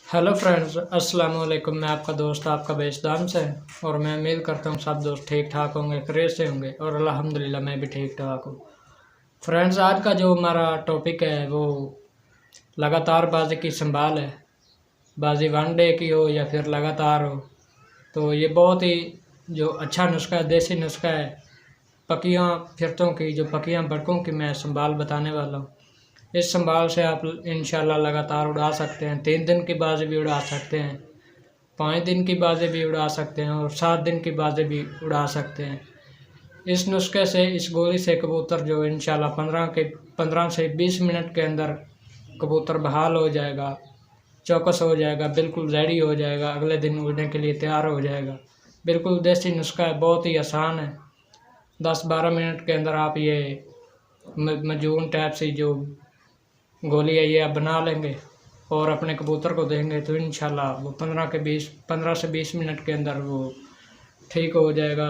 Hello friends, अस्सलाम वालेकुम। मैं आपका दोस्त आपका बेशदाम से और मैं उम्मीद करता हूँ सब दोस्त ठीक ठाक होंगे, खैरियत से होंगे और अल्हम्दुलिल्लाह मैं भी ठीक ठाक हूँ। फ्रेंड्स, आज का जो हमारा टॉपिक है वो लगातार बाजी की संभाल है। बाजी वनडे की हो या फिर लगातार हो, तो ये बहुत ही जो अच्छा नुस्खा है, देसी नुस्खा है। पकियाँ फिरतों की, जो पकियाँ बड़कों की मैं संभाल बताने वाला हूँ। इस संभाल से आप इंशाल्लाह लगातार उड़ा सकते हैं। 3 दिन की बाजी भी उड़ा सकते हैं, 5 दिन की बाजी भी उड़ा सकते हैं और 7 दिन की बाजी भी उड़ा सकते हैं। इस नुस्खे से, इस गोली से कबूतर जो इंशाल्लाह 15 से 20 मिनट के अंदर कबूतर बहाल हो जाएगा, चौकस हो जाएगा, बिल्कुल रेडी हो जाएगा, अगले दिन उड़ने के लिए तैयार हो जाएगा। बिल्कुल देसी नुस्खा है, बहुत ही आसान है। 10-12 मिनट के अंदर आप ये मजून टाइप से जो गोली है ये आप बना लेंगे और अपने कबूतर को देंगे तो इंशाल्लाह वो 15 से 20 मिनट के अंदर वो ठीक हो जाएगा,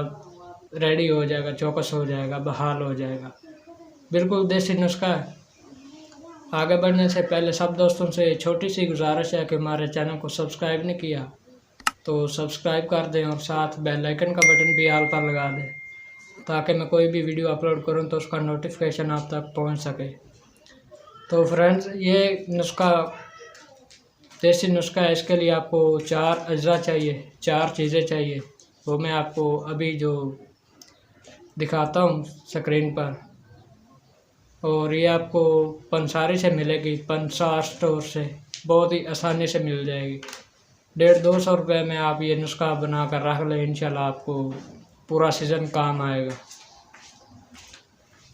रेडी हो जाएगा, चौकस हो जाएगा, बहाल हो जाएगा। बिल्कुल देसी नुस्खा है। आगे बढ़ने से पहले सब दोस्तों से छोटी सी गुजारिश है कि हमारे चैनल को सब्सक्राइब नहीं किया तो सब्सक्राइब कर दें और साथ बेल आइकन का बटन भी ऑल पर लगा दें, ताकि मैं कोई भी वीडियो अपलोड करूं तो उसका नोटिफिकेशन आप तक पहुंच सके। तो फ्रेंड्स, ये नुस्खा देसी नुस्खा है। इसके लिए आपको 4 अज्जा चाहिए, 4 चीज़ें चाहिए। वो मैं आपको अभी जो दिखाता हूँ स्क्रीन पर, और ये आपको पंसारी से मिलेगी, पंसार स्टोर से बहुत ही आसानी से मिल जाएगी। 150-200 रुपये में आप ये नुस्खा बना कर रख लें, इंशाल्लाह आपको पूरा सीज़न काम आएगा।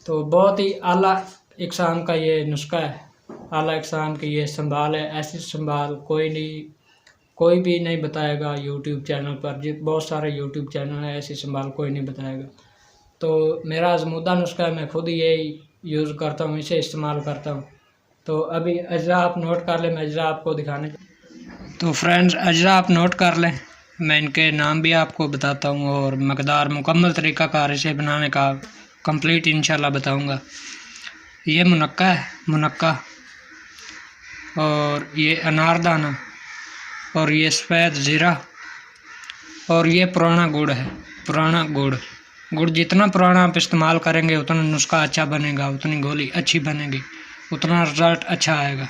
तो बहुत ही आला इक़साम का ये नुस्खा है, आला इक़साम की ये संभाल है। ऐसी संभाल कोई भी नहीं बताएगा यूट्यूब चैनल पर। बहुत सारे यूट्यूब चैनल हैं, ऐसी संभाल कोई नहीं बताएगा। तो मेरा आज़मूदा नुस्खा है, मैं खुद यही यूज़ करता हूँ, इसे इस्तेमाल करता हूँ। तो अभी अजरा आप नोट कर लें, मैं अजरा आपको दिखाने। तो फ्रेंड्स, अजरा आप नोट कर लें, मैं इनके नाम भी आपको बताता हूँ और मकदार, मुकम्मल तरीक़ाकार इसे बनाने का कंप्लीट इंशाल्लाह बताऊँगा। ये मुनक्का है, मुनक्का, और ये अनारदाना, और ये सफ़ेद ज़ीरा, और ये पुराना गुड़ है। पुराना गुड़ जितना पुराना आप इस्तेमाल करेंगे उतना नुस्खा अच्छा बनेगा, उतनी गोली अच्छी बनेगी, उतना रिज़ल्ट अच्छा आएगा।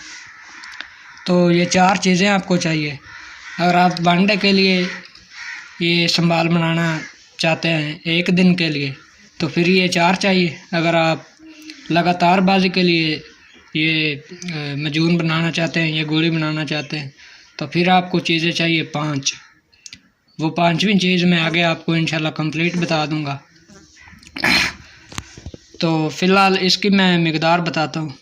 तो ये 4 चीज़ें आपको चाहिए। अगर आप वनडे के लिए ये संभाल बनाना चाहते हैं 1 दिन के लिए, तो फिर ये 4 चाहिए। अगर आप लगातार बाजी के लिए ये मजून बनाना चाहते हैं, ये गोली बनाना चाहते हैं, तो फिर आपको चीज़ें चाहिए 5। वो 5वीं चीज़ मैं आगे आपको इंशाल्लाह कंप्लीट बता दूंगा। तो फ़िलहाल इसकी मैं मिकदार बताता हूँ।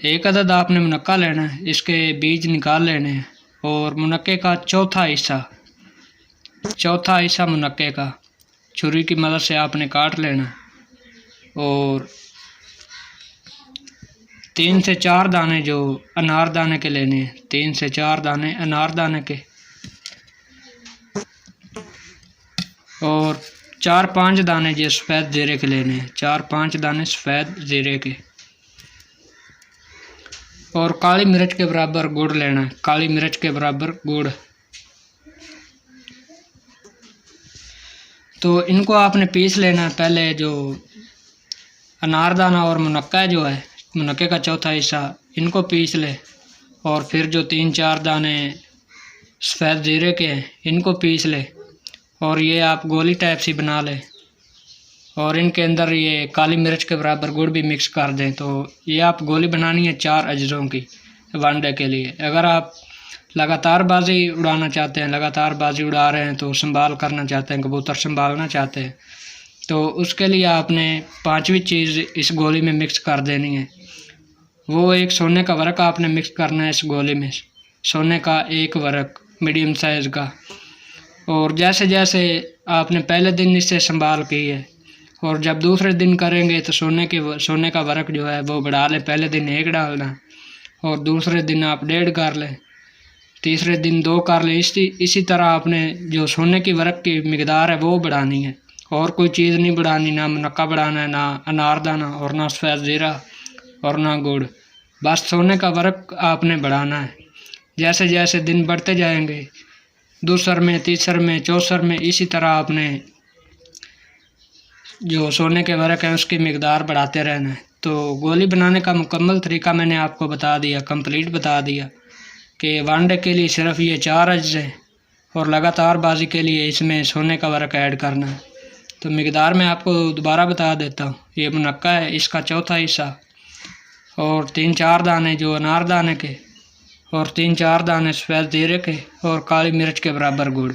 1 अदद आपने मुनक्का लेना है, इसके बीज निकाल लेने हैं और मुनक्के का चौथा हिस्सा मुनक्के का छुरी की मदद से आपने काट लेना है और 3 से 4 दाने जो अनारदाने के लेने हैं, 3 से 4 दाने अनारदाने के, और 4-5 दाने जो सफ़ेद ज़ीरे के लेने हैं, 4-5 दाने सफ़ेद ज़ीरे के, और काली मिर्च के बराबर गुड़ लेना है, काली मिर्च के बराबर गुड़। तो इनको आपने पीस लेना है। पहले जो अनारदाना और मुनक्का जो है, मुनक्के का चौथा हिस्सा, इनको पीस ले, और फिर जो 3-4 दाने सफ़ेद ज़ीरे के हैं इनको पीस ले, और ये आप गोली टाइप सी बना लें, और इनके अंदर ये काली मिर्च के बराबर गुड़ भी मिक्स कर दें। तो ये आप गोली बनानी है 4 अजरों की वनडे के लिए। अगर आप लगातार बाजी उड़ाना चाहते हैं, लगातार बाजी उड़ा रहे हैं, तो संभाल करना चाहते हैं, कबूतर संभालना चाहते हैं, तो उसके लिए आपने 5वीं चीज़ इस गोली में मिक्स कर देनी है। वो एक सोने का वर्क आपने मिक्स करना है इस गोली में, सोने का 1 वर्क मीडियम साइज़ का। और जैसे जैसे आपने पहले दिन इससे संभाल की है और जब दूसरे दिन करेंगे तो सोने का वर्क जो है वो बढ़ा लें। पहले दिन 1 डालना और दूसरे दिन आप 1.5 कर लें, तीसरे दिन 2 कर लें। इसी तरह आपने जो सोने की वर्क की मिकदार है वो बढ़ानी है, और कोई चीज़ नहीं बढ़ानी, ना मुनक्का बढ़ाना है, ना अनारदाना, और ना सफ़ेद ज़ीरा, और ना गुड़। बस सोने का वर्क आपने बढ़ाना है। जैसे जैसे दिन बढ़ते जाएंगे, दूसर में, तीसर में, चौसर में, इसी तरह आपने जो सोने के वर्क है उसकी मिकदार बढ़ाते रहना है। तो गोली बनाने का मुकम्मल तरीका मैंने आपको बता दिया, कंप्लीट बता दिया कि वनडे के लिए सिर्फ ये 4 अज्जे और लगातार बाजी के लिए इसमें सोने का वर्क ऐड करना है। तो मिकदार मैं आपको दोबारा बता देता हूँ। ये मुनक्का है, इसका चौथा हिस्सा, और 3-4 दाने जो अनारदाने के, और 3-4 दाने सफ़ेद जीरे के, और काली मिर्च के बराबर गुड़।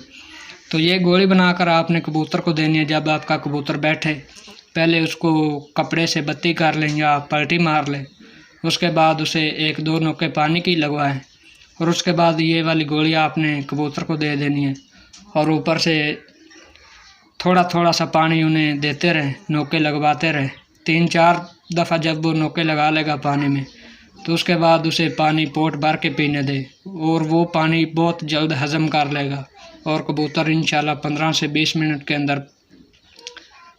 तो ये गोली बनाकर आपने कबूतर को देनी है। जब आपका कबूतर बैठे पहले उसको कपड़े से बत्ती कर लें या पलटी मार लें, उसके बाद उसे 1-2 नोके पानी की लगवाएं, और उसके बाद ये वाली गोली आपने कबूतर को दे देनी है। और ऊपर से थोड़ा थोड़ा सा पानी उन्हें देते रहें, नोके लगवाते रहें। 3-4 दफ़ा जब वो नोके लगा लेगा पानी में, तो उसके बाद उसे पानी पोट भर के पीने दे, और वो पानी बहुत जल्द हज़म कर लेगा और कबूतर इंशाल्लाह 15 से 20 मिनट के अंदर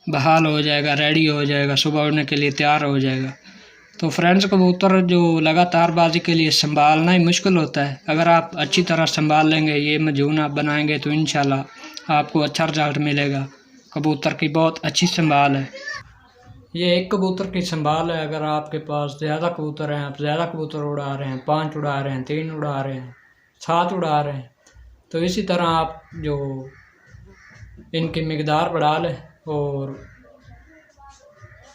बहाल हो जाएगा, रेडी हो जाएगा, सुबह उड़ने के लिए तैयार हो जाएगा। तो फ्रेंड्स, कबूतर जो लगातार बाजी के लिए संभालना ही मुश्किल होता है। अगर आप अच्छी तरह संभाल लेंगे, ये मजून आप बनाएंगे, तो इंशाल्लाह आपको अच्छा रिजल्ट मिलेगा। कबूतर की बहुत अच्छी संभाल है। ये एक कबूतर की संभाल है। अगर आपके पास ज़्यादा कबूतर हैं, आप ज़्यादा कबूतर उड़ा रहे हैं, 5 उड़ा रहे हैं, 3 उड़ा रहे हैं, 7 उड़ा रहे हैं, तो इसी तरह आप जो इनकी मिकदार बढ़ा लें और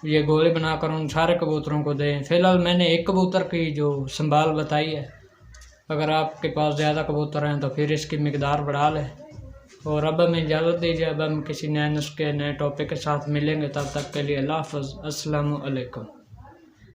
ये गोली बनाकर उन सारे कबूतरों को दें। फ़िलहाल मैंने एक कबूतर की जो संभाल बताई है। अगर आपके पास ज़्यादा कबूतर हैं तो फिर इसकी मिकदार बढ़ा लें। और अब हमें इजाज़त दीजिए। अब हम किसी नए नुस्खे, नए टॉपिक के साथ मिलेंगे। तब तक के लिए अल्लाह हाफ़िज़। अस्सलामु अलैकुम।